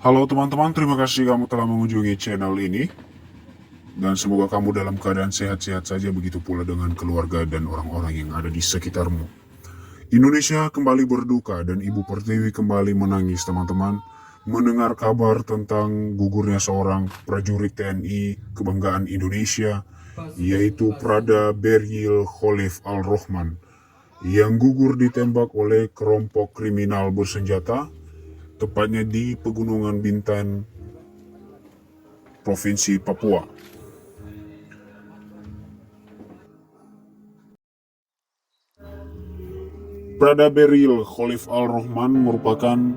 Halo teman-teman, terima kasih kamu telah mengunjungi channel ini. Dan semoga kamu dalam keadaan sehat-sehat saja, begitu pula dengan keluarga dan orang-orang yang ada di sekitarmu. Indonesia kembali berduka dan Ibu Pertiwi kembali menangis, teman-teman. Mendengar kabar tentang gugurnya seorang prajurit TNI kebanggaan Indonesia, yaitu Prada Beryl Khalif Al-Rohman, yang gugur ditembak oleh kelompok kriminal bersenjata, tepatnya di Pegunungan Bintan, Provinsi Papua. Prada Beryl Khalif Al-Rohman merupakan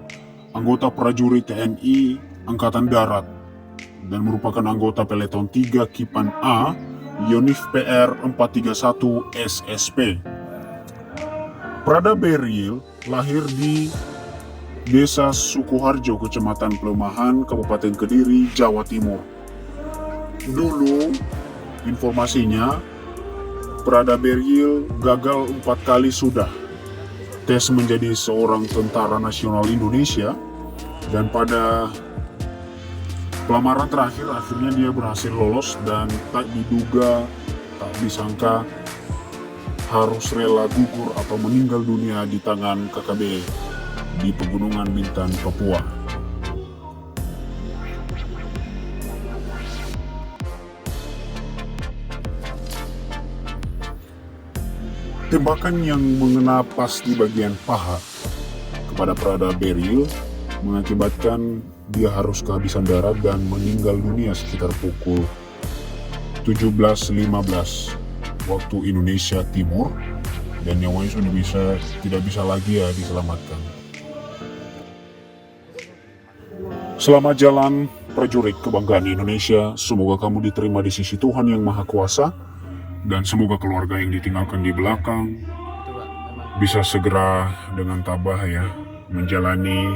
anggota prajurit TNI Angkatan Darat dan merupakan anggota Peleton 3 Kipan A Yonif PR 431 SSP. Prada Beryl lahir di Desa Sukoharjo, Kecamatan Pelemahan, Kabupaten Kediri, Jawa Timur. Dulu, informasinya, Prada Beryl gagal 4 kali sudah tes menjadi seorang tentara nasional Indonesia, dan pada pelamaran terakhir akhirnya dia berhasil lolos, dan tak diduga, tak disangka harus rela gugur atau meninggal dunia di tangan KKB di Pegunungan Bintan, Papua. Tembakan yang mengena pas di bagian paha kepada Prada Beryl mengakibatkan dia harus kehabisan darah dan meninggal dunia sekitar pukul 17.15 waktu Indonesia Timur, dan nyawanya sudah tidak bisa lagi diselamatkan. Selamat jalan prajurit kebanggaan Indonesia, semoga kamu diterima di sisi Tuhan Yang Maha Kuasa, dan semoga keluarga yang ditinggalkan di belakang bisa segera dengan tabah menjalani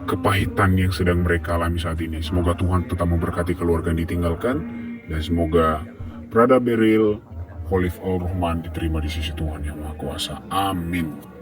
kepahitan yang sedang mereka alami saat ini. Semoga Tuhan tetap memberkati keluarga yang ditinggalkan, dan semoga Prada Beryl Khalif Al-Rohman diterima di sisi Tuhan Yang Maha Kuasa. Amin.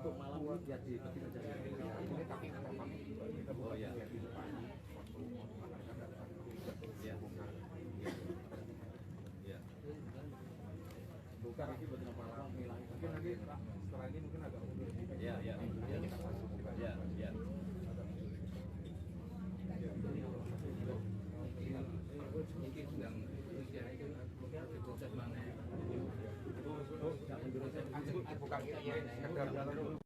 Untuk malam ya di ini kaki oh ya bukan lagi buat malam hilang mungkin nanti setelah ini mungkin agak mundur ya bukan